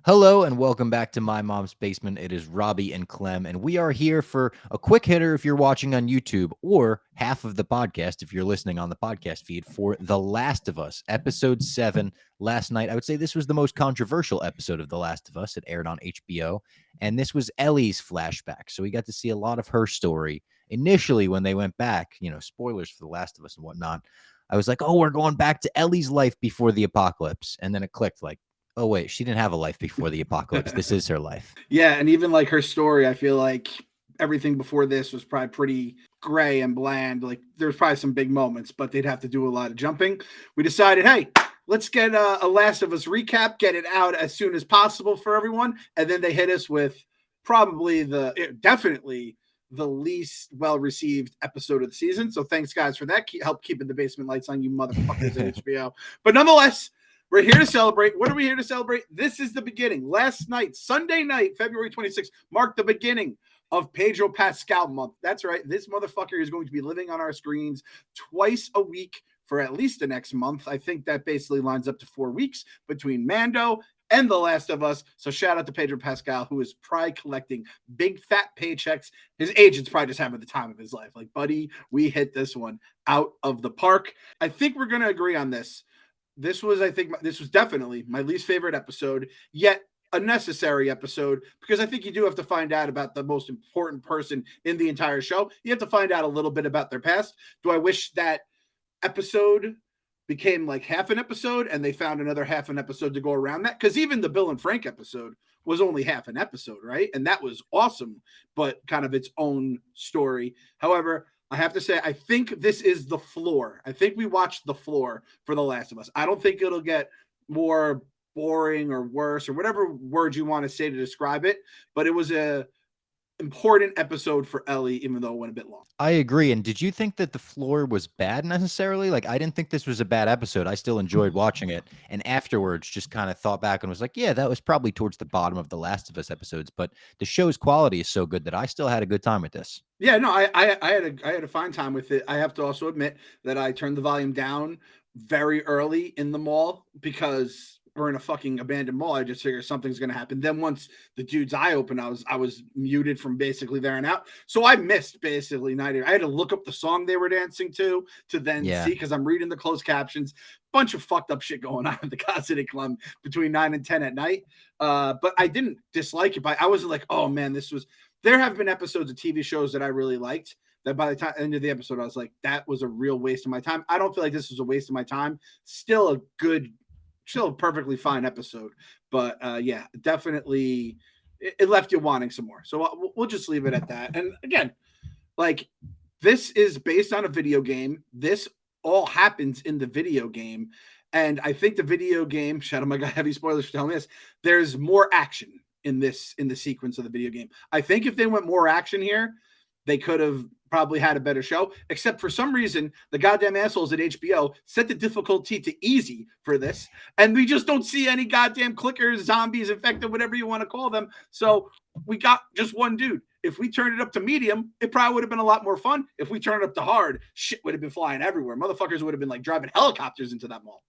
Hello and welcome back to My Mom's Basement. It is Robbie and Clem, and we are here for a quick hitter if you're watching on YouTube, or half of the podcast if you're listening on the podcast feed for The Last of Us, episode 7 last night. I would say this was the most controversial episode of The Last of Us. It aired on HBO, and this was Ellie's flashback. So we got to see a lot of her story. Initially, when they went back, spoilers for The Last of Us and whatnot, I was like, oh, we're going back to Ellie's life before the apocalypse. And then it clicked like, oh, wait, she didn't have a life before the apocalypse. This is her life. Yeah, and even like her story, I feel like everything before this was probably pretty gray and bland. Like there's probably some big moments, but they'd have to do a lot of jumping. We decided, hey, let's get a Last of Us recap, get it out as soon as possible for everyone, and then they hit us with definitely the least well-received episode of the season. So thanks, guys, for that. Help keeping the basement lights on, you motherfuckers at HBO. But nonetheless, we're here to celebrate. What are we here to celebrate? This is the beginning. Last night, Sunday night, February 26th, marked the beginning of Pedro Pascal month. That's right. This motherfucker is going to be living on our screens twice a week for at least the next month. I think that basically lines up to 4 weeks between Mando and The Last of Us. So shout out to Pedro Pascal, who is probably collecting big fat paychecks. His agent's probably just having the time of his life. Like, buddy, we hit this one out of the park. I think we're going to agree on this. This was definitely my least favorite episode, yet a necessary episode, because I think you do have to find out about the most important person in the entire show. You have to find out a little bit about their past. Do I wish that episode became like half an episode and they found another half an episode to go around that? Because even the Bill and Frank episode was only half an episode, right? And that was awesome, but kind of its own story. However, I have to say, I think this is the floor. I think we watched the floor for The Last of Us. I don't think it'll get more boring or worse or whatever word you want to say to describe it, but it was a important episode for Ellie, even though it went a bit long. I agree. And did you think that the floor was bad necessarily? Like, I didn't think this was a bad episode. I still enjoyed watching it. And afterwards, just kind of thought back and was like, yeah, that was probably towards the bottom of the Last of Us episodes. But the show's quality is so good that I still had a good time with this. Yeah, no, I had a fine time with it. I have to also admit that I turned the volume down very early in the mall because we're in a fucking abandoned mall. I just figured something's gonna happen. Then once the dude's eye opened, I was muted from basically there and out. So I missed basically 90. I had to look up the song they were dancing to then see, because I'm reading the closed captions. Bunch of fucked up shit going on in the Cosmic Club between 9 and 10 at night. But I didn't dislike it. But I wasn't like, oh man, this was. There have been episodes of TV shows that I really liked that by the end of the episode, I was like, that was a real waste of my time. I don't feel like this was a waste of my time. Still a perfectly fine episode. But yeah, definitely it left you wanting some more. So we'll just leave it at that. And again, like, this is based on a video game. This all happens in the video game. And I think the video game, shout out my guy, heavy spoilers for telling me this, there's more action in the sequence of the video game. I think if they went more action here, they could have probably had a better show, except for some reason, the goddamn assholes at HBO set the difficulty to easy for this, and we just don't see any goddamn clickers, zombies, infected, whatever you want to call them. So we got just one dude. If we turned it up to medium, it probably would have been a lot more fun. If we turned it up to hard, shit would have been flying everywhere. Motherfuckers would have been like driving helicopters into that mall.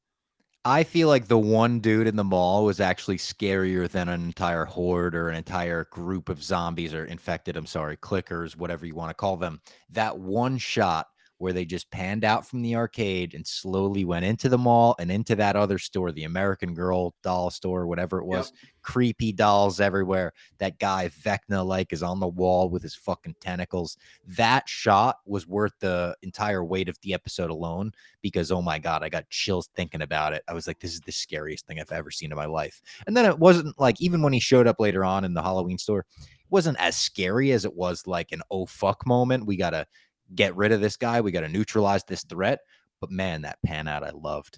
I feel like the one dude in the mall was actually scarier than an entire horde or an entire group of zombies or infected, clickers, whatever you want to call them. That one shot where they just panned out from the arcade and slowly went into the mall and into that other store, the American Girl doll store, whatever it was. Yep. Creepy dolls everywhere. That guy Vecna is on the wall with his fucking tentacles. That shot was worth the entire weight of the episode alone, because oh my god, I got chills thinking about it. I was like, this is the scariest thing I've ever seen in my life. And then it wasn't like, even when he showed up later on in the Halloween store, it wasn't as scary as it was like an oh fuck moment. We gotta get rid of this guy. We got to neutralize this threat. But man, that pan out I loved.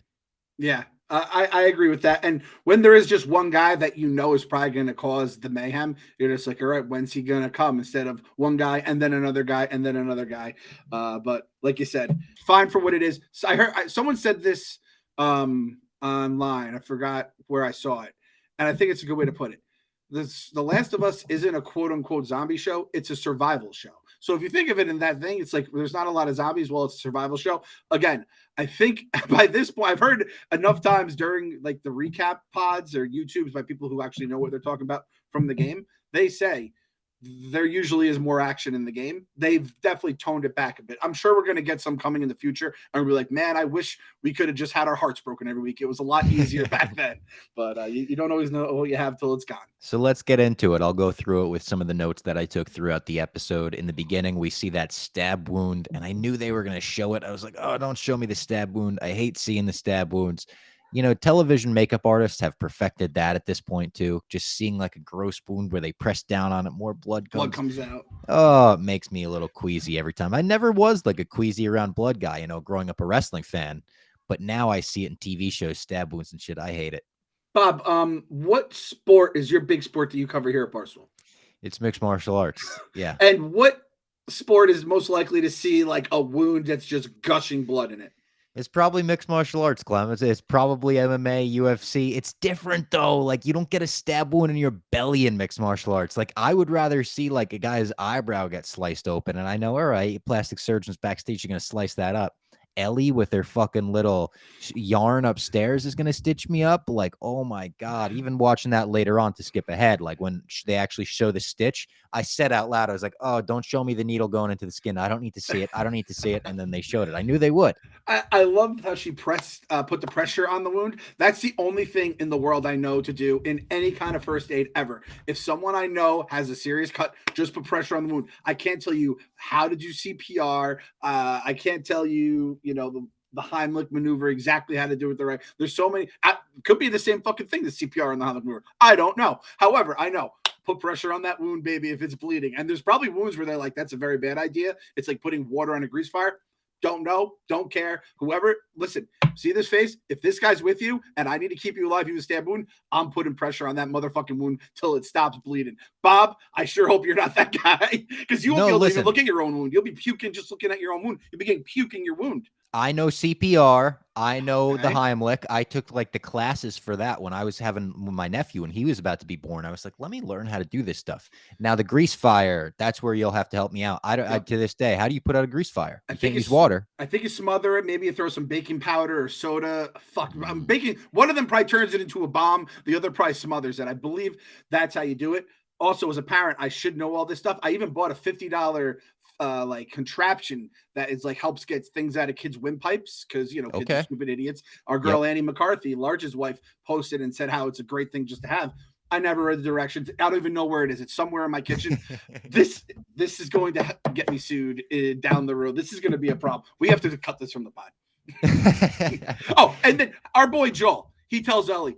Yeah, I agree with that. And when there is just one guy that you know is probably going to cause the mayhem, you're just like, all right, when's he going to come? Instead of one guy and then another guy and then another guy. But like you said, fine for what it is. So I heard someone said this online. I forgot where I saw it. And I think it's a good way to put it. The Last of Us isn't a quote unquote zombie show, it's a survival show. So if you think of it in that thing, it's like there's not a lot of zombies. Well, it's a survival show. Again, I think by this point, I've heard enough times during like the recap pods or YouTubes by people who actually know what they're talking about from the game. They say there usually is more action in the game. They've definitely toned it back a bit. I'm sure we're going to get some coming in the future. And we'll be like, man, I wish we could have just had our hearts broken every week. It was a lot easier back then. But you don't always know what you have till it's gone. So let's get into it. I'll go through it with some of the notes that I took throughout the episode. In the beginning, we see that stab wound, and I knew they were going to show it. I was like, oh, don't show me the stab wound. I hate seeing the stab wounds. You know, television makeup artists have perfected that at this point, too. Just seeing like a gross wound where they press down on it, more blood comes out. Oh, it makes me a little queasy every time. I never was like a queasy around blood guy, you know, growing up a wrestling fan. But now I see it in TV shows, stab wounds and shit. I hate it. Bob, what sport is your big sport that you cover here at Barstool? It's mixed martial arts. Yeah. And what sport is most likely to see like a wound that's just gushing blood in it? It's probably mixed martial arts, Clem. It's probably MMA, UFC. It's different, though. Like, you don't get a stab wound in your belly in mixed martial arts. Like, I would rather see, like, a guy's eyebrow get sliced open. And I know, all right, plastic surgeons backstage are going to slice that up. Ellie with their fucking little yarn upstairs is going to stitch me up. Like, oh, my God. Even watching that later on to skip ahead, like, when they actually show the stitch, I said out loud, I was like, oh, don't show me the needle going into the skin. I don't need to see it. I don't need to see it. And then they showed it. I knew they would. I love how she put the pressure on the wound. That's the only thing in the world I know to do in any kind of first aid ever. If someone I know has a serious cut, just put pressure on the wound. I can't tell you how to do CPR. I can't tell you, the Heimlich maneuver, exactly how to do it the right. There's so many. Could be the same fucking thing, the CPR and the Heimlich maneuver. I don't know. However, I know. Put pressure on that wound, baby, if it's bleeding. And there's probably wounds where they're like, that's a very bad idea. It's like putting water on a grease fire. Don't know, don't care. Whoever, listen, see this face? If this guy's with you and I need to keep you alive, you stab wound, I'm putting pressure on that motherfucking wound till it stops bleeding. Bob, I sure hope you're not that guy, because you won't be able to look at your own wound. You'll be puking just looking at your own wound. You'll be getting puking your wound. I know CPR. I know the Heimlich. I took like the classes for that when I was having my nephew and he was about to be born. I was like, let me learn how to do this stuff. Now the grease fire, that's where you'll have to help me out. To this day, how do you put out a grease fire? You can't use water. I think you smother it. Maybe you throw some baking powder or soda. Fuck, I'm baking. One of them probably turns it into a bomb. The other probably smothers it. I believe that's how you do it. Also, as a parent, I should know all this stuff. I even bought a $50 like contraption that is like helps get things out of kids' windpipes because kids are stupid idiots. Our girl Annie McCarthy, Large's wife, posted and said how it's a great thing just to have. I never read the directions. I don't even know where it is. It's somewhere in my kitchen. This is going to get me sued down the road. This is going to be a problem. We have to cut this from the pod. Oh, and then our boy Joel. He tells Ellie,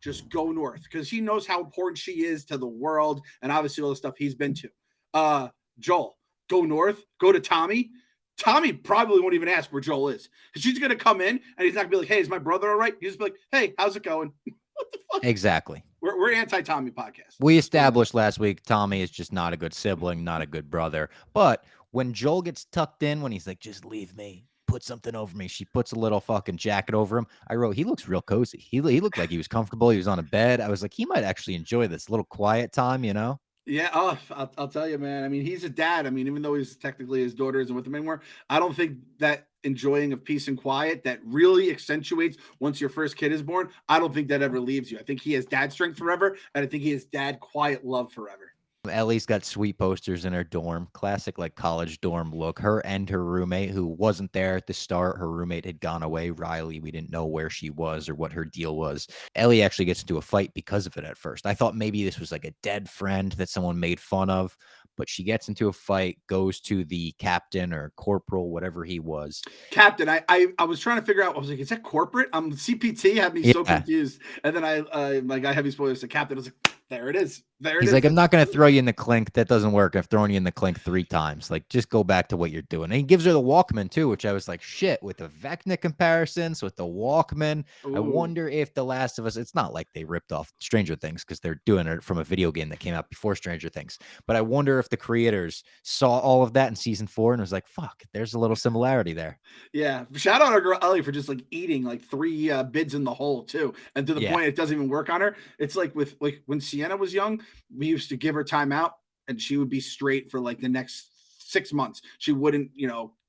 just go north because he knows how important she is to the world and obviously all the stuff he's been to. Joel, go north, go to Tommy. Tommy probably won't even ask where Joel is. She's going to come in and he's not going to be like, hey, is my brother all right? He's just be like, hey, how's it going? What the fuck? Exactly. We're anti-Tommy podcast. We established last week Tommy is just not a good sibling, not a good brother. But when Joel gets tucked in, when he's like, just leave me, put something over me, she puts a little fucking jacket over him. I wrote, he looks real cozy. He looked like he was comfortable. He was on a bed. I was like, he might actually enjoy this little quiet time, Yeah, I'll tell you, man. I mean, he's a dad. I mean, even though he's technically his daughter isn't with him anymore, I don't think that enjoying of peace and quiet that really accentuates once your first kid is born, I don't think that ever leaves you. I think he has dad strength forever, and I think he has dad quiet love forever. Ellie's got sweet posters in her dorm, classic like college dorm look. Her and her roommate, who wasn't there at the start, her roommate had gone away. Riley, we didn't know where she was or what her deal was. Ellie actually gets into a fight because of it at first. I thought maybe this was like a dead friend that someone made fun of, but she gets into a fight, goes to the captain or corporal, whatever he was. Captain, I was trying to figure out, I was like, is that corporate? CPT had me so confused. And then I have these spoilers to captain. I was like, there it is. He's like, I'm not going to throw you you in the clink. That doesn't work. I've thrown you in the clink 3 times. Like, just go back to what you're doing. And he gives her the Walkman too, which I was like, shit, with the Vecna comparisons, with the Walkman. I Ooh. wonder if The Last of Us, it's not like they ripped off Stranger Things because they're doing it from a video game that came out before Stranger Things. But I wonder if the creators saw all of that in season 4 and was like, fuck, there's a little similarity there. Yeah, shout out our girl Ellie for just like eating like 3 bids in the hole too, and to the Yeah. point it doesn't even work on her. It's like with like when Sienna was young, we used to give her time out, and she would be straight for like the next 6 months. She wouldn't,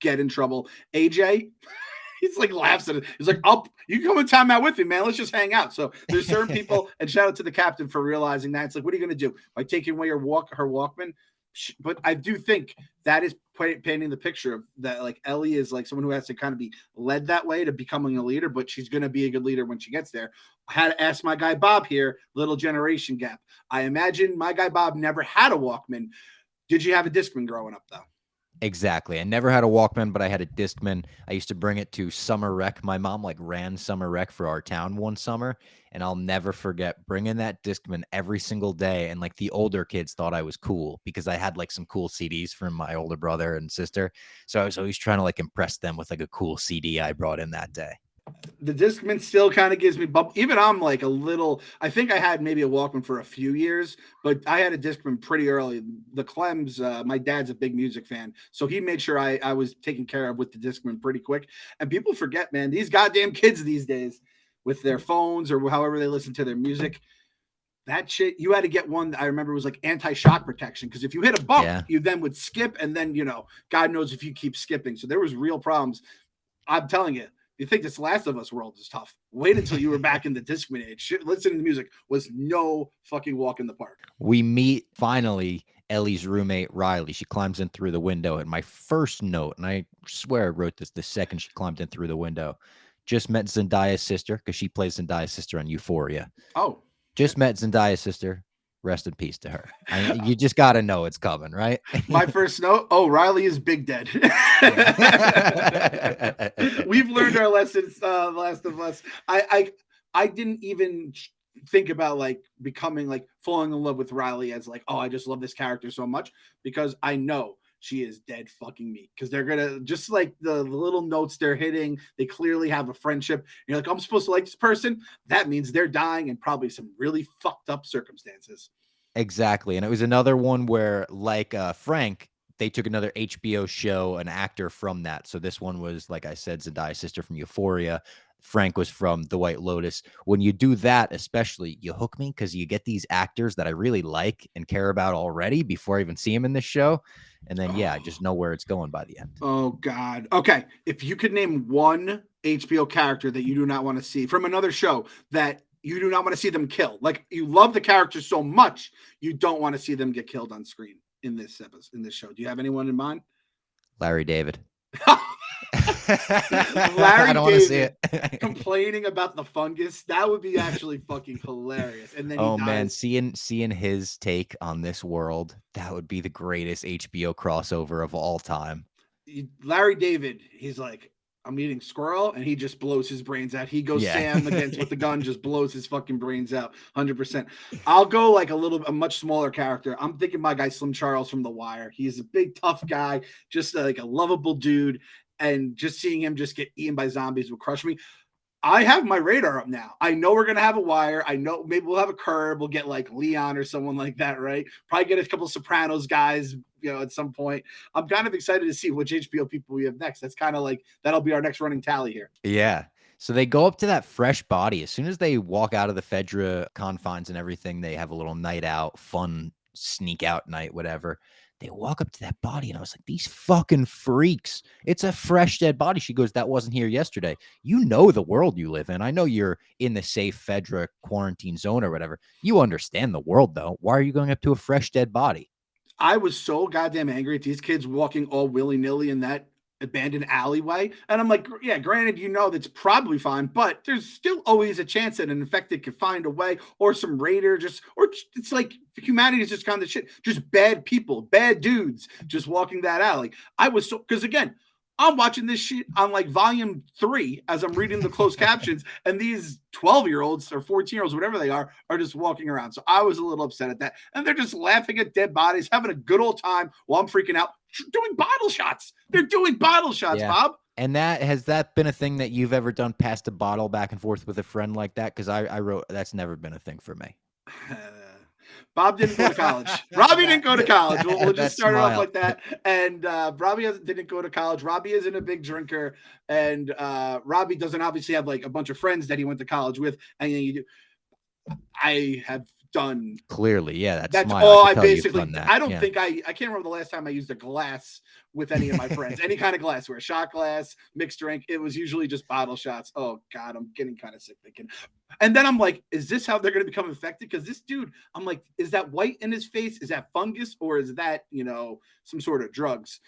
get in trouble. AJ, he's like laughs at it. He's like, "Up, you come and time out with me, man. Let's just hang out." So there's certain people, and shout out to the captain for realizing that. It's like, what are you gonna do by taking away her Walkman? But I do think that is painting the picture of that. Like Ellie is like someone who has to kind of be led that way to becoming a leader, but she's going to be a good leader when she gets there. I had to ask my guy Bob here, little generation gap. I imagine my guy Bob never had a Walkman. Did you have a Discman growing up though? Exactly. I never had a Walkman, but I had a Discman. I used to bring it to summer rec. My mom like ran summer rec for our town one summer, and I'll never forget bringing that Discman every single day. And like the older kids thought I was cool because I had like some cool CDs from my older brother and sister. So I was always trying to like impress them with like a cool CD I brought in that day. The Discman still kind of gives me bump. Even I'm like a little. I think I had maybe a Walkman for a few years, but I had a Discman pretty early. The Clems, my dad's a big music fan, so he made sure I was taken care of with the Discman pretty quick. And people forget, man, these goddamn kids these days with their phones or however they listen to their music. That shit, you had to get one that I remember was like anti-shock protection because if you hit a bump, Yeah. you then would skip, and then God knows if you keep skipping. So there was real problems. I'm telling you. You think this Last of Us world is tough? Wait until you were back in the Discman age. Listening to music was no fucking walk in the park. We meet finally Ellie's roommate, Riley. She climbs in through the window. And my first note, and I swear I wrote this the second she climbed in through the window, just met Zendaya's sister because she plays Zendaya's sister on Euphoria. Oh, just met Zendaya's sister. Rest in peace to her. You just got to know it's coming, right? My first note, Riley is big dead. We've learned our lessons, Last of Us. I didn't even think about like becoming like falling in love with Riley as like, I just love this character so much because I know she is dead fucking meat because they're gonna just like the little notes they're hitting. They clearly have a friendship. And you're like, I'm supposed to like this person. That means they're dying in probably some really fucked up circumstances. Exactly. And it was another one where, like Frank, they took another HBO show, an actor from that. So this one was, like I said, Zendaya's sister from Euphoria. Frank was from The White Lotus. When you do that, especially, you hook me because you get these actors that I really like and care about already before I even see them in this show. And then, I just know where it's going by the end. Oh, God. Okay. If you could name one HBO character that you do not want to see from another show that you do not want to see them kill, like you love the character so much, you don't want to see them get killed on screen in this episode, in this show. Do you have anyone in mind? Larry David. Larry I don't want to see it. Complaining about the fungus, that would be actually fucking hilarious. And then man, seeing his take on this world, that would be the greatest HBO crossover of all time. Larry David, he's like, I'm eating squirrel, and he just blows his brains out. He goes Sam against with the gun, just blows his fucking brains out 100%. I'll go like a much smaller character. I'm thinking my guy Slim Charles from The Wire. He's a big, tough guy, just like a lovable dude. And just seeing him just get eaten by zombies would crush me. I have my radar up now. I know we're going to have a Wire. I know maybe we'll have a Curb. We'll get like Leon or someone like that, right? Probably get a couple of Sopranos guys, at some point. I'm kind of excited to see which HBO people we have next. That's kind of like, that'll be our next running tally here. Yeah. So they go up to that fresh body. As soon as they walk out of the FEDRA confines and everything, they have a little night out, fun sneak out night, whatever. They walk up to that body, and I was like, these fucking freaks. It's a fresh dead body. She goes, that wasn't here yesterday. You know the world you live in. I know you're in the safe FEDRA quarantine zone or whatever. You understand the world, though. Why are you going up to a fresh dead body? I was so goddamn angry at these kids walking all willy-nilly in that abandoned alleyway. And I'm like, yeah, granted, that's probably fine, but there's still always a chance that an infected could find a way, or some raider or it's like humanity is just kind of shit. Just bad people, bad dudes just walking that alley. I was because again, I'm watching this shit on like volume 3 as I'm reading the closed captions, and these 12-year-olds or 14-year-olds, whatever they are just walking around. So I was a little upset at that. And they're just laughing at dead bodies, having a good old time while I'm freaking out, doing bottle shots. They're doing bottle shots, Yeah. Bob. And has that been a thing that you've ever done, passed a bottle back and forth with a friend like that? Because I wrote that's never been a thing for me. Bob didn't go to college. Robbie didn't go to college. We'll just start it off like that. And Robbie didn't go to college. Robbie isn't a big drinker. And Robbie doesn't obviously have like a bunch of friends that he went to college with. And I have done clearly, yeah. That's all I basically. That. I don't think I can't remember the last time I used a glass with any of my friends. Any kind of glassware, shot glass, mixed drink. It was usually just bottle shots. Oh God, I'm getting kind of sick thinking. And then I'm like, is this how they're going to become infected? Because this dude, I'm like, is that white in his face? Is that fungus, or is that some sort of drugs?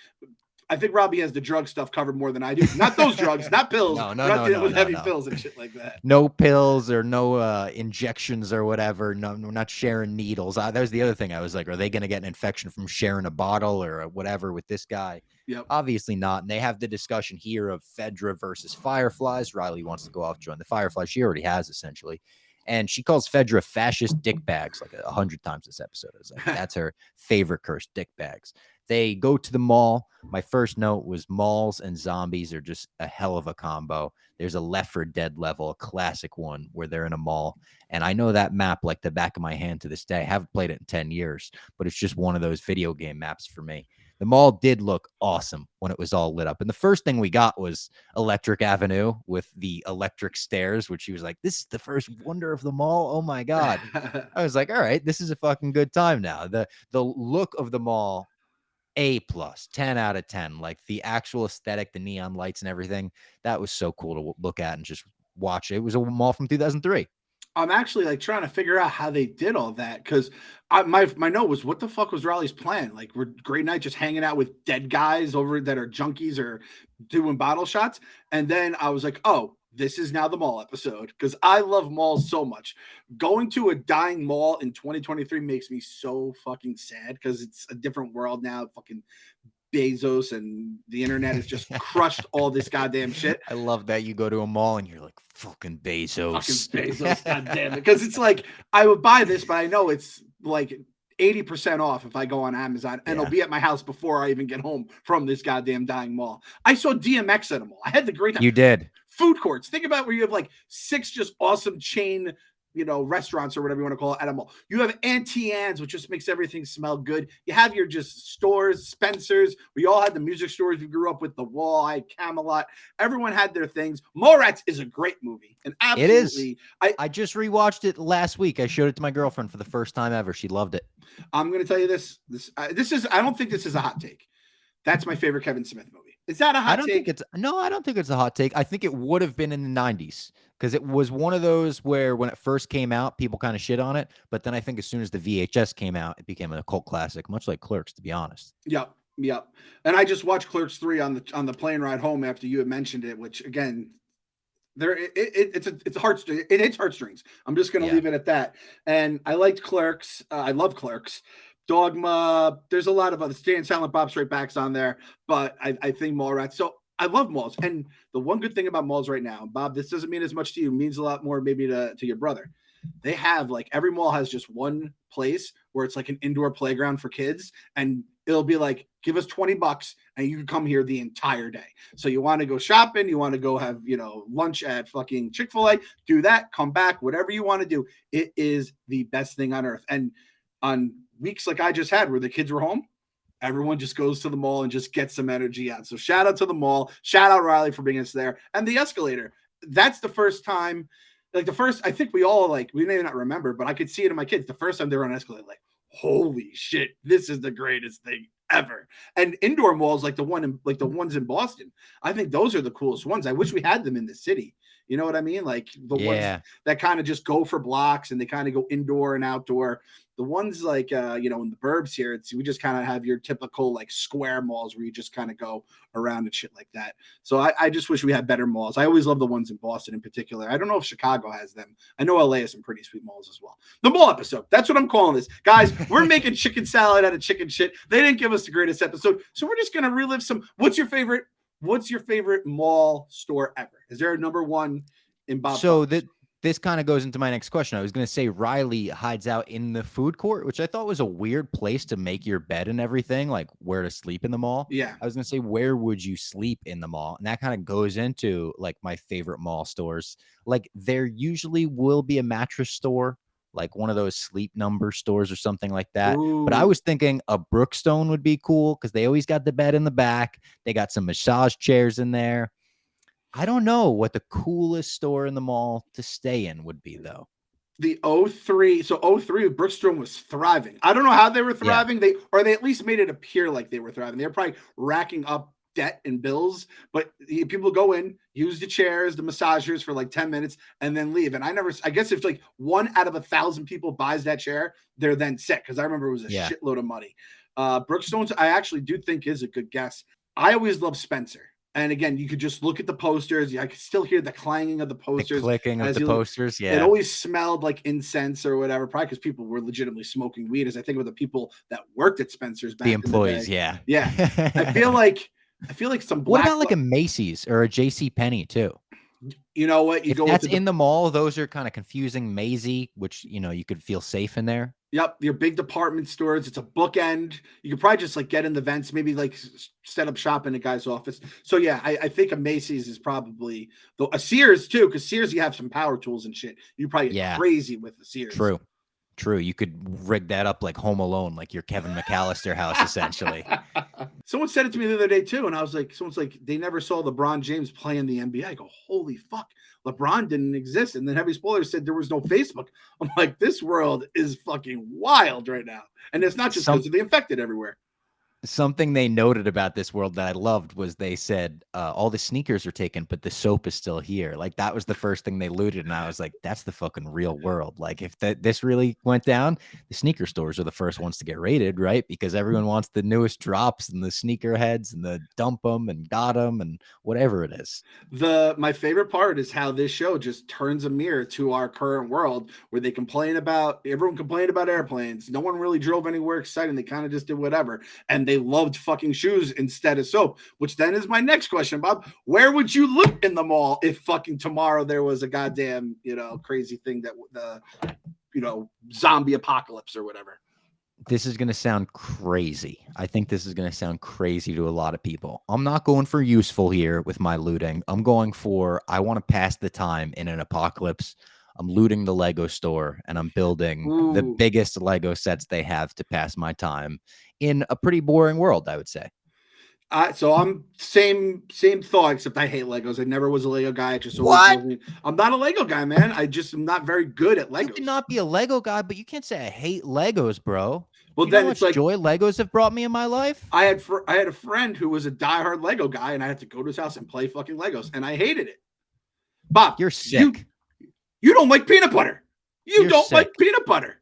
I think Robbie has the drug stuff covered more than I do. Not those drugs, not pills. No, with heavy pills and shit like that. No pills or no injections or whatever. No, we're not sharing needles. That was the other thing. I was like, are they going to get an infection from sharing a bottle or whatever with this guy? Yep. Obviously not. And they have the discussion here of FEDRA versus Fireflies. Riley wants to go off, join the Fireflies. She already has, essentially. And she calls FEDRA fascist dick bags like 100 times this episode. I was like, that's her favorite curse, dick bags. They go to the mall. My first note was malls and zombies are just a hell of a combo. There's a Left 4 Dead level, a classic one where they're in a mall. And I know that map like the back of my hand to this day. I haven't played it in 10 years, but it's just one of those video game maps for me. The mall did look awesome when it was all lit up. And the first thing we got was Electric Avenue with the electric stairs, which she was like, this is the first wonder of the mall. Oh my God. I was like, all right, this is a fucking good time now. The look of the mall, A+, 10 out of 10. Like the actual aesthetic, the neon lights and everything, that was so cool to look at and just watch. It was a mall from 2003. I'm actually like trying to figure out how they did all that, because my note was, what the fuck was Raleigh's plan? Like, we're Great Night just hanging out with dead guys over that are junkies or doing bottle shots. And then I was like, oh, this is now the mall episode, because I love malls so much. Going to a dying mall in 2023 makes me so fucking sad, because it's a different world now. Fucking Bezos and the internet has just crushed all this goddamn shit. I love that you go to a mall and you're like, fucking Bezos. Fucking Bezos, goddamn it. Because it's like, I would buy this, but I know it's like 80% off if I go on Amazon, and it'll be at my house before I even get home from this goddamn dying mall. I saw DMX at a mall. I had the great time. You did. Food courts. Think about where you have like 6 just awesome chain restaurants or whatever you want to call it at a mall. You have Auntie Anne's, which just makes everything smell good. You have your just stores, Spencer's. We all had the music stores. We grew up with The Wall, I had Camelot. Everyone had their things. Mallrats is a great movie. And absolutely. It is. I just rewatched it last week. I showed it to my girlfriend for the first time ever. She loved it. I'm going to tell you this. This is, I don't think this is a hot take. That's my favorite Kevin Smith movie. Is that a hot take? I don't think it's a hot take. I think it would have been in the 90s, because it was one of those where when it first came out, people kind of shit on it. But then I think as soon as the VHS came out, it became a cult classic, much like Clerks, to be honest. Yep. And I just watched Clerks 3 on the plane ride home after you had mentioned it, which again, it's heartstrings. It hits heartstrings. I'm just going to leave it at that. And I liked Clerks. I love Clerks. Dogma, there's a lot of other Stay and Silent Bob Straight Backs on there, but I think Mallrats. So I love malls. And the one good thing about malls right now, Bob, this doesn't mean as much to you, it means a lot more maybe to your brother. They have like every mall has just one place where it's like an indoor playground for kids, and it'll be like, give us $20 and you can come here the entire day. So you want to go shopping, you want to go have, lunch at fucking Chick-fil-A, do that, come back, whatever you want to do. It is the best thing on earth. And on weeks like I just had where the kids were home, everyone just goes to the mall and just gets some energy out. So shout out to the mall. Shout out Riley for bringing us there. And the escalator. That's the first time, I think we all we may not remember, but I could see it in my kids. The first time they were on an escalator, like, holy shit, this is the greatest thing ever. And indoor malls like the ones in Boston, I think those are the coolest ones. I wish we had them in the city. You know what I mean? Like the ones that kind of just go for blocks and they kind of go indoor and outdoor. The ones like, in the burbs here, we just kind of have your typical like square malls where you just kind of go around and shit like that. So I just wish we had better malls. I always love the ones in Boston in particular. I don't know if Chicago has them. I know LA has some pretty sweet malls as well. The mall episode. That's what I'm calling this. Guys, we're making chicken salad out of chicken shit. They didn't give us the greatest episode. So we're just going to relive some. What's your favorite What's your favorite mall store ever? Is there a number one in Bob So Fox? that this kind of goes into my next question. I was going to say Riley hides out in the food court, which I thought was a weird place to make your bed and everything, like where to sleep in the mall. Yeah. I was going to say, where would you sleep in the mall? And that kind of goes into like my favorite mall stores. Like there usually will be a mattress store, like one of those Sleep Number stores or something like that. But I Ooh. was thinking a Brookstone would be cool because they always got the bed in the back. They got some massage chairs in there. I don't know what the coolest store in the mall to stay in would be, though. The '03, so '03, Brookstone was thriving. I don't know how they were Yeah. thriving. They at least made it appear like they were thriving. They were probably racking up debt and bills, but people go in, use the chairs, the massagers for like 10 minutes, and then leave. And I guess if like 1 out of 1,000 people buys that chair, they're then sick. Because I remember it was a Yeah. shitload of money. Brookstone's, I actually do think is a good guess. I always love Spencer. And again, you could just look at the posters. I could still hear the clanging of the The posters clicking of as the you look. posters. It Yeah. always smelled like incense or whatever, probably because people were legitimately smoking weed. As I think about the people that worked at Spencer's back The in the employees. day. Yeah. Yeah, I feel like some What black. about like a Macy's or a J.C. Penney too? You know what? You If go with that's in the mall, those are kind of confusing, mazy, which you could feel safe in there. Yep, your big department stores. It's a bookend. You could probably just like get in the vents, maybe like set up shop in a guy's office. So yeah, I think a Macy's is probably a Sears too, because Sears you have some power tools and shit. You probably get Yeah. crazy with the Sears. True. You could rig that up like Home Alone, like your Kevin McAllister house, essentially. Someone said it to me the other day too, and I was like, someone's like, they never saw LeBron James play in the NBA. I go, holy fuck, LeBron didn't exist. And then Heavy Spoiler said there was no Facebook. I'm like, this world is fucking wild right now, and it's not just because of the infected everywhere. Something they noted about this world that I loved was they said all the sneakers are taken, but the soap is still here. Like that was the first thing they looted, and I was like, "That's the fucking real world." Like if this really went down, the sneaker stores are the first ones to get raided, right? Because everyone wants the newest drops and the sneaker heads and the dump them and got them and whatever it is. My favorite part is how this show just turns a mirror to our current world, where everyone complained about airplanes. No one really drove anywhere exciting. They kind of just did whatever, and they loved fucking shoes instead of soap, which then is my next question, Bob. Where would you look in the mall if fucking tomorrow there was a goddamn, crazy thing that the, zombie apocalypse or whatever? This is going to sound crazy. I think this is going to sound crazy to a lot of people. I'm not going for useful here with my looting. I'm going for, I want to pass the time in an apocalypse. I'm looting the Lego store and I'm building the biggest Lego sets they have to pass my time in a pretty boring world, I would say. So I'm same thought, except I hate Legos. I never was a Lego guy. I'm not a Lego guy, man. I just am not very good at Legos. You can not be a Lego guy, but you can't say I hate Legos, bro. Well, you then know how it's much like joy Legos have brought me in my life. I had a friend who was a diehard Lego guy, and I had to go to his house and play fucking Legos, and I hated it. Bob, you're sick. You don't like peanut butter. You're don't sick. Like peanut butter.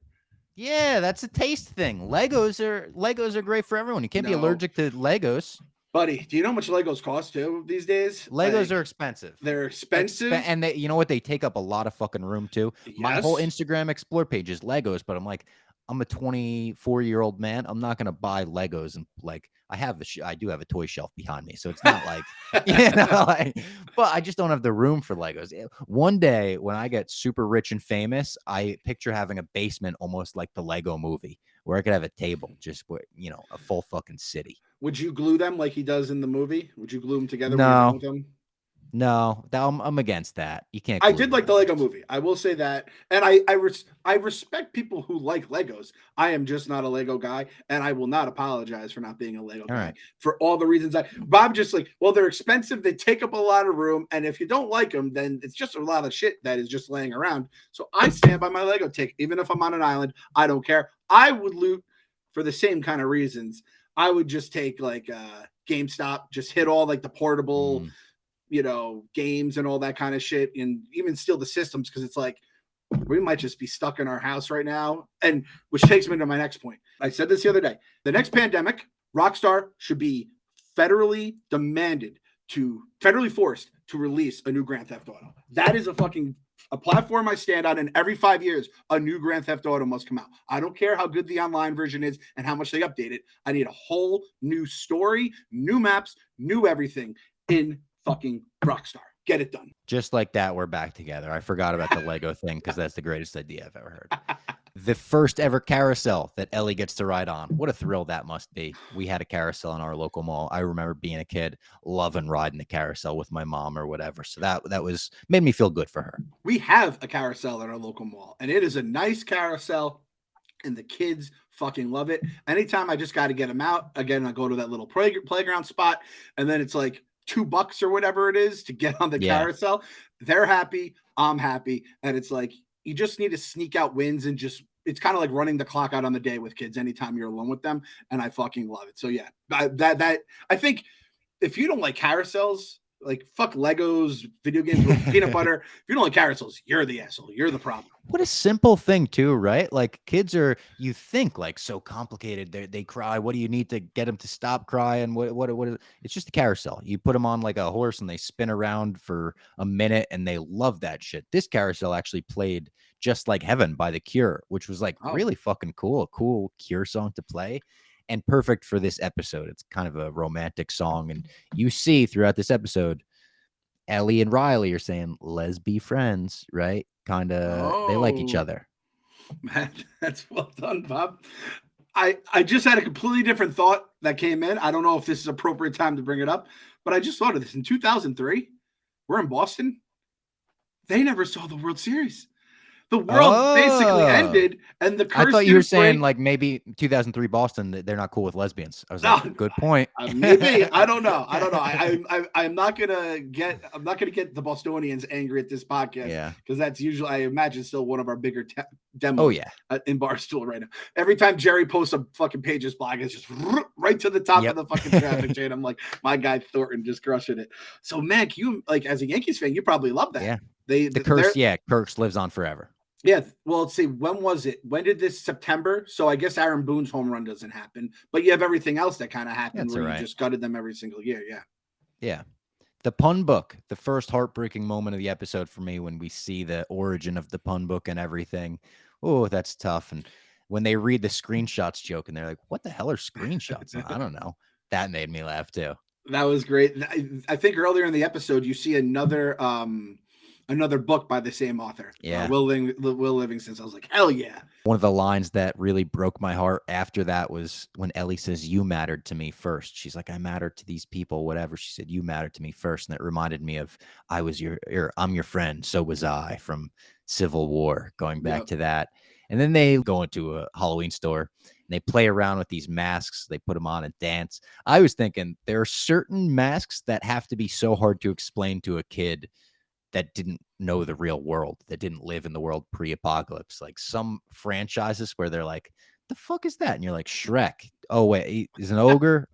Yeah, that's a taste thing. Legos are great for everyone. You can't be allergic to Legos. Buddy, do you know how much Legos cost too these days? Legos are expensive. They're expensive. And you know what? They take up a lot of fucking room too. Yes. My whole Instagram Explore page is Legos, but I'm like, I'm a 24-year-old man. I'm not going to buy Legos. And like, I do have a toy shelf behind me. So it's not like, but I just don't have the room for Legos. One day when I get super rich and famous, I picture having a basement almost like the Lego movie, where I could have a table, just a full fucking city. Would you glue them like he does in the movie? Would you glue them together? No. With them? No, I'm against that. You can't. I did like the Lego movie. I will say that, and I respect people who like Legos. I am just not a Lego guy, and I will not apologize for not being a Lego guy for all the reasons. Bob just like, well, they're expensive. They take up a lot of room, and if you don't like them, then it's just a lot of shit that is just laying around. So I stand by my Lego take, even if I'm on an island. I don't care. I would loot for the same kind of reasons. I would just take like GameStop, just hit all like the portable. Games and all that kind of shit, and even steal the systems, because it's like we might just be stuck in our house right now. And which takes me to my next point. I said this the other day. The next pandemic, Rockstar should be federally forced to release a new Grand Theft Auto. That is a platform I stand on, and every 5 years, a new Grand Theft Auto must come out. I don't care how good the online version is and how much they update it. I need a whole new story, new maps, new everything. in fucking Rockstar. Get it done. Just like that, we're back together. I forgot about the Lego thing because that's the greatest idea I've ever heard. The first ever carousel that Ellie gets to ride on. What a thrill that must be. We had a carousel in our local mall. I remember being a kid, loving riding the carousel with my mom or whatever. So that was made me feel good for her. We have a carousel at our local mall, and it is a nice carousel, and the kids fucking love it. Anytime I just got to get them out, again, I go to that little playground spot, and then it's like $2 or whatever it is to get on the carousel. They're happy. I'm happy. And it's like, you just need to sneak out wins and just, it's kind of like running the clock out on the day with kids anytime you're alone with them. And I fucking love it. So yeah, that I think if you don't like carousels, like fuck Legos, video games with peanut butter. If you don't like carousels, you're the asshole. You're the problem. What a simple thing too, right? Like kids are, you think like so complicated. They cry. What do you need to get them to stop crying? What is it? It's just a carousel. You put them on like a horse and they spin around for a minute and they love that shit. This carousel actually played Just Like Heaven by The Cure, which was like really fucking cool. A cool Cure song to play. And perfect for this episode. It's kind of a romantic song. And you see throughout this episode, Ellie and Riley are saying, let's be friends, right? Kind of, they like each other. Man, that's well done, Bob. I just had a completely different thought that came in. I don't know if this is appropriate time to bring it up, but I just thought of this. In 2003, we're in Boston. They never saw the World Series. The world basically ended, and the curse. I thought you were saying like maybe 2003 Boston, they're not cool with lesbians. I was like, good point. Maybe I don't know. I'm not gonna get the Bostonians angry at this podcast. Because that's usually, I imagine, still one of our bigger demos. In Barstool right now. Every time Jerry posts a fucking Pages blog, it's just right to the top of the fucking traffic chain. I'm like, my guy Thornton just crushing it. So, man, you like as a Yankees fan, you probably love that. Yeah. The curse, Kirks lives on forever. Yeah, well, let's see. When was it? When did this September? So I guess Aaron Boone's home run doesn't happen, but you have everything else that kind of happened where you just gutted them every single year. Yeah. The pun book, the first heartbreaking moment of the episode for me when we see the origin of the pun book and everything. Oh, that's tough. And when they read the screenshots joke and they're like, what the hell are screenshots? I don't know. That made me laugh too. That was great. I think earlier in the episode, you see another book by the same author. Will Livingston. I was like, hell yeah. One of the lines that really broke my heart after that was when Ellie says, you mattered to me first. She's like, I mattered to these people, whatever. She said, you mattered to me first. And it reminded me of, I'm your friend. So was I, from Civil War, going back to that. And then they go into a Halloween store and they play around with these masks. They put them on and dance. I was thinking there are certain masks that have to be so hard to explain to a kid that didn't know the real world, that didn't live in the world pre-apocalypse. Like some franchises where they're like, the fuck is that? And you're like, Shrek. Oh, wait, he's an ogre.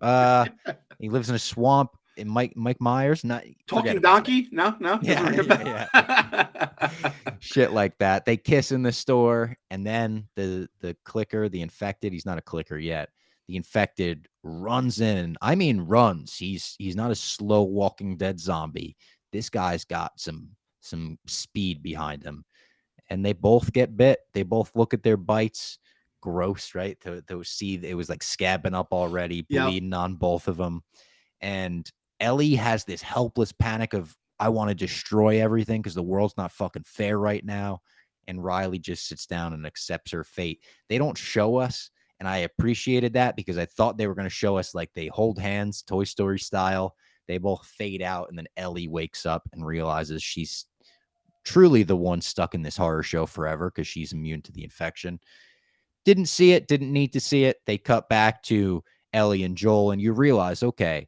He lives in a swamp. And Mike Myers, not talking donkey. No. Yeah. Shit like that. They kiss in the store, and then the clicker, the infected, he's not a clicker yet. The infected runs in. I mean, runs. He's not a slow walking dead zombie. This guy's got some speed behind him, and they both get bit. They both look at their bites. Gross, right? To see it was like scabbing up already, bleeding on both of them. And Ellie has this helpless panic of, I want to destroy everything because the world's not fucking fair right now. And Riley just sits down and accepts her fate. They don't show us, and I appreciated that because I thought they were going to show us like they hold hands, Toy Story style. They both fade out, and then Ellie wakes up and realizes she's truly the one stuck in this horror show forever because she's immune to the infection. Didn't see it, didn't need to see it. They cut back to Ellie and Joel, and you realize, okay,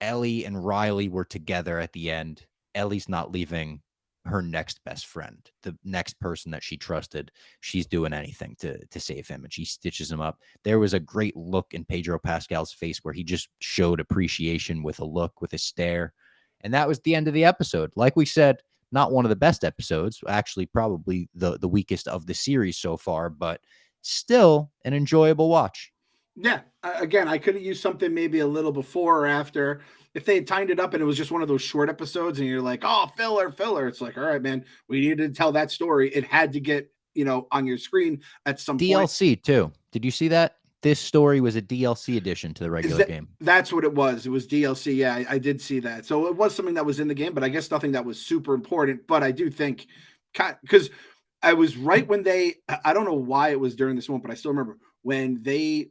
Ellie and Riley were together at the end. Ellie's not leaving her next best friend, the next person that she trusted. She's doing anything to save him, and she stitches him up. There was a great look in Pedro Pascal's face where he just showed appreciation with a look, with a stare. And that was the end of the episode. Like we said, not one of the best episodes, actually probably the weakest of the series so far, but still an enjoyable watch. Yeah. Again, I could have used something maybe a little before or after. If they had timed it up and it was just one of those short episodes and you're like, oh, filler. It's like, all right, man, we needed to tell that story. It had to get, on your screen at some DLC point. too. Did you see that? this story was a DLC addition to the regular game. That's what it was. It was DLC. Yeah, I did see that. So it was something that was in the game, but I guess nothing that was super important. But I do think, because I was right when I don't know why it was during this moment, but I still remember when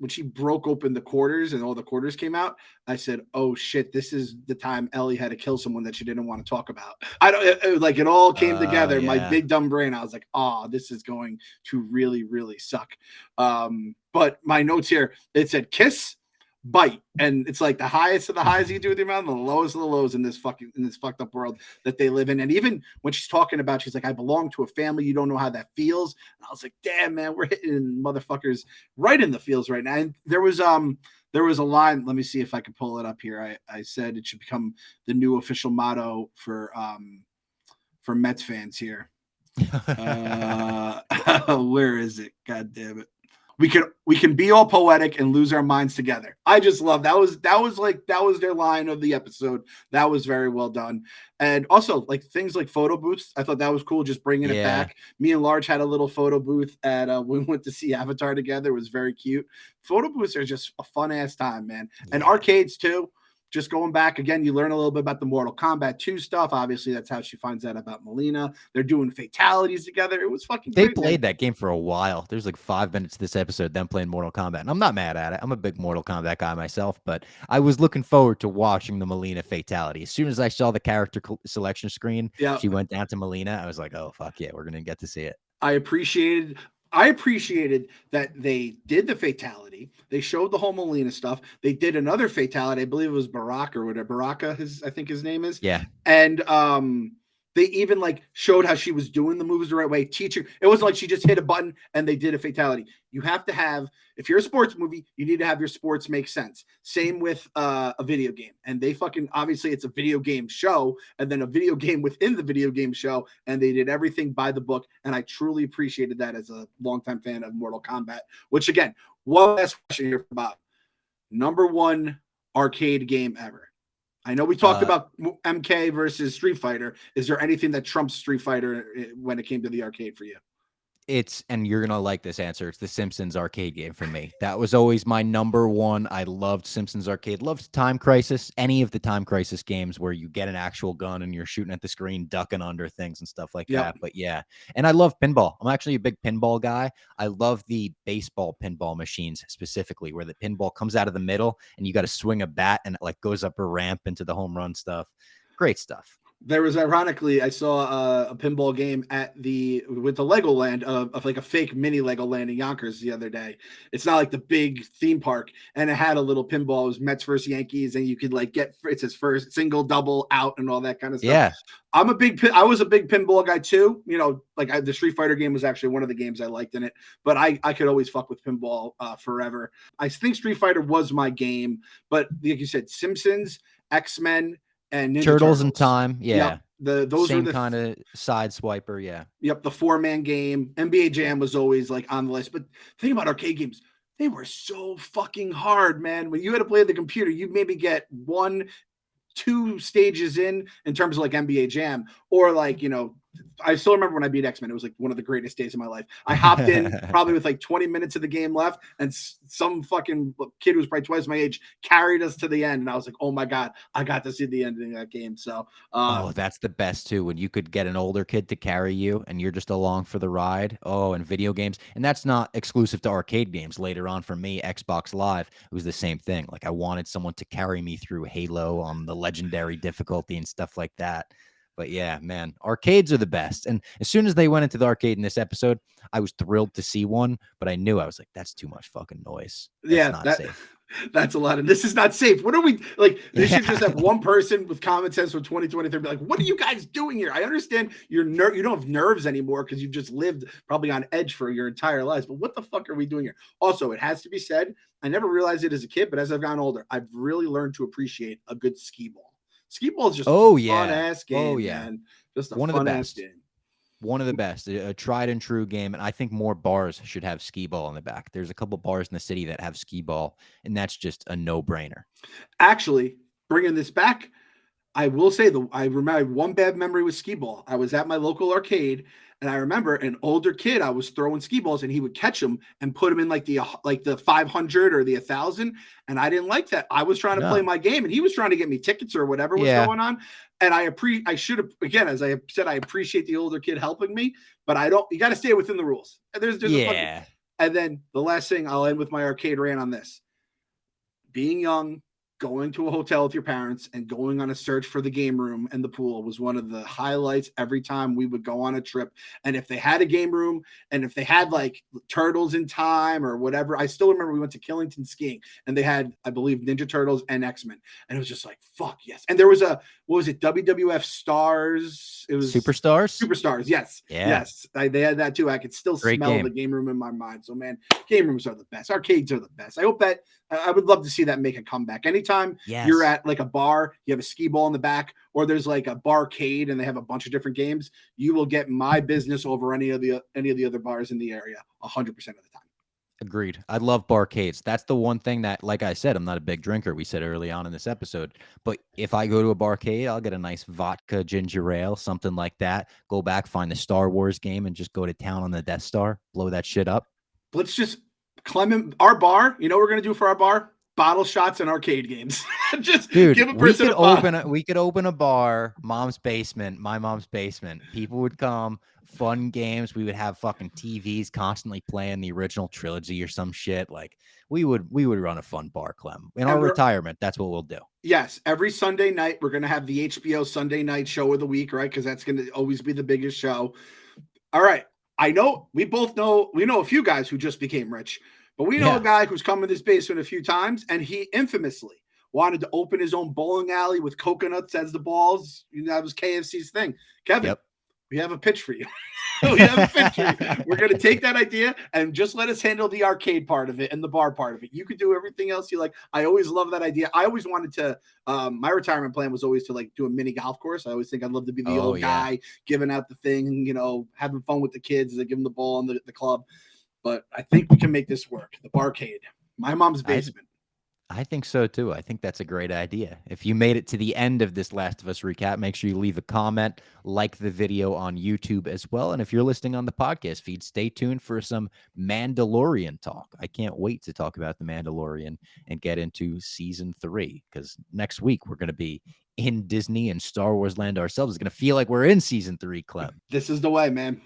she broke open the quarters and all the quarters came out. I said, "Oh shit, this is the time Ellie had to kill someone that she didn't want to talk about." I don't like it all came together. My Yeah. big dumb brain. I was like, "Oh, this is going to really, really suck." But my notes here, it said kiss, bite, and it's like the highest of the highs you do with your mouth, and the lowest of the lows in this fucked up world that they live in. And even when she's talking about, she's like, "I belong to a family. You don't know how that feels." And I was like, "Damn, man, we're hitting motherfuckers right in the feels right now." And there was a line. Let me see if I can pull it up here. I said it should become the new official motto for Mets fans here. Where is it? God damn it. We can be all poetic and lose our minds together. I just love that was their line of the episode. That was very well done. And also like things like photo booths. I thought that was cool. Just bringing it back. Me and Large had a little photo booth at when we went to see Avatar together. It was very cute. Photo booths are just a fun ass time, man. And arcades too. Just going back again, you learn a little bit about the Mortal Kombat 2 stuff. Obviously, that's how she finds out about Melina. They're doing fatalities together. It was fucking They great, played that game for a while. There's like 5 minutes this episode, them playing Mortal Kombat. And I'm not mad at it. I'm a big Mortal Kombat guy myself, but I was looking forward to watching the Melina fatality. As soon as I saw the character selection screen, she went down to Melina. I was like, oh, fuck yeah, we're going to get to see it. I appreciated that they did the fatality. They showed the whole Melina stuff. They did another fatality. I believe it was Baraka or whatever. Baraka, I think his name is. Yeah. And they even like showed how she was doing the moves the right way. Teaching. It wasn't like she just hit a button and they did a fatality. You have to have, if you're a sports movie, you need to have your sports make sense. Same with a video game. And they fucking, obviously it's a video game show and then a video game within the video game show. And they did everything by the book. And I truly appreciated that as a longtime fan of Mortal Kombat, which again, one last question here about number one arcade game ever. I know we talked about MK versus Street Fighter. Is there anything that trumps Street Fighter when it came to the arcade for you? And you're going to like this answer. It's the Simpsons arcade game for me. That was always my number one. I loved Simpsons arcade. Loved Time Crisis. Any of the Time Crisis games where you get an actual gun and you're shooting at the screen, ducking under things and stuff like that. But yeah. And I love pinball. I'm actually a big pinball guy. I love the baseball pinball machines specifically where the pinball comes out of the middle and you got to swing a bat and it like goes up a ramp into the home run stuff. Great stuff. There was ironically, I saw a pinball game with the Legoland of like a fake mini Legoland in Yonkers the other day. It's not like the big theme park, and it had a little pinball. It was Mets versus Yankees, and you could like it's his first single, double, out, and all that kind of stuff. Yeah, I was a big pinball guy too. You know, like the Street Fighter game was actually one of the games I liked in it. But I could always fuck with pinball forever. I think Street Fighter was my game, but like you said, Simpsons, X-Men. And Turtles in Time, yeah. Yep. Those same are the kind of side swiper, yeah. Yep, the 4-man game. NBA Jam was always like on the list. But think about arcade games. They were so fucking hard, man. When you had to play the computer, you maybe get 1-2 stages in terms of like NBA Jam, or like, you know, I still remember when I beat X-Men. It was like one of the greatest days of my life. I hopped in probably with like 20 minutes of the game left, and some fucking kid who was probably twice my age carried us to the end. And I was like, oh my God, I got to see the ending of that game. So, that's the best too. When you could get an older kid to carry you and you're just along for the ride. Oh, and video games. And that's not exclusive to arcade games. Later on for me, Xbox Live, it was the same thing. Like I wanted someone to carry me through Halo on the legendary difficulty and stuff like that. But yeah, man, arcades are the best. And as soon as they went into the arcade in this episode, I was thrilled to see one, but I knew I was like, that's too much fucking noise. That's not safe. That's a lot of, this is not safe. What are we like? They should just have one person with common sense for 2023 be like, what are you guys doing here? I understand you don't have nerves anymore because you've just lived probably on edge for your entire lives. But what the fuck are we doing here? Also, it has to be said, I never realized it as a kid, but as I've gotten older, I've really learned to appreciate a good skee ball. Skee ball is just a fun ass game. Man. Just a fun ass game. One of the best, a tried and true game. And I think more bars should have skee ball in the back. There's a couple bars in the city that have skee ball, and that's just a no-brainer. Actually, bringing this back, I will say I remember one bad memory with skee ball. I was at my local arcade, And I remember an older kid, I was throwing skee balls and he would catch them and put them in like the 500 or the 1,000. And I didn't like that. I was trying to play No. my game and he was trying to get me tickets or whatever was Yeah. going on. And I should have, again, as I said, I appreciate the older kid helping me, but you got to stay within the rules. And there's a fucking, Yeah. and then the last thing, I'll end with my arcade rant on this. Being young, going to a hotel with your parents and going on a search for the game room and the pool was one of the highlights every time we would go on a trip. And if they had a game room and if they had like Turtles in Time or whatever, I still remember we went to Killington skiing and they had, I believe, Ninja Turtles and X-Men. And it was just like, fuck yes. And there was what was it? WWF Stars. It was Superstars. Yes. Yeah. Yes. They had that too. I could still Great smell game. the game room in my mind. So man, game rooms are the best. Arcades are the best. I hope that I would love to see that make a comeback. Anytime you're at like a bar, you have a skee ball in the back, or there's like a barcade and they have a bunch of different games, you will get my business over any of the other bars in the area 100% of the time. Agreed. I love barcades. That's the one thing that, like I said, I'm not a big drinker. We said early on in this episode, but if I go to a barcade, I'll get a nice vodka ginger ale, something like that. Go back, find the Star Wars game, and just go to town on the Death Star. Blow that shit up. Let's just our bar. You know what we're gonna do for our bar? Bottle shots and arcade games. Just Dude, give a person we could open a bar, my mom's basement. People would come, fun games. We would have fucking TVs constantly playing the original trilogy or some shit. Like we would run a fun bar, Clem. In our retirement, that's what we'll do. Yes, every Sunday night we're gonna have the HBO Sunday night show of the week, right? Because that's gonna always be the biggest show. All right. I know we know a few guys who just became rich, but we know a guy who's come in this basement a few times, and he infamously wanted to open his own bowling alley with coconuts as the balls. That was KFC's thing. Kevin, we have a pitch for you. We're going to take that idea and just let us handle the arcade part of it and the bar part of it. You could do everything else you like. I always love that idea. I always wanted to, my retirement plan was always to like do a mini golf course. I always think I'd love to be the old guy giving out the thing, having fun with the kids as they give them the ball in the club. But I think we can make this work. The barcade, my mom's basement. I think so too. I think that's a great idea. If you made it to the end of this Last of Us recap, make sure you leave a comment, like the video on YouTube as well. And if you're listening on the podcast feed, stay tuned for some Mandalorian talk. I can't wait to talk about the Mandalorian and get into season 3, because next week we're going to be in Disney and Star Wars land ourselves. It's going to feel like we're in season 3, Clem. This is the way, man.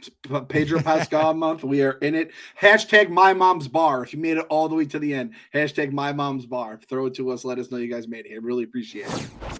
Pedro Pascal month. We are in it. Hashtag my mom's bar. If you made it all the way to the end, hashtag my mom's bar. Throw it to us. Let us know you guys made it. I really appreciate it.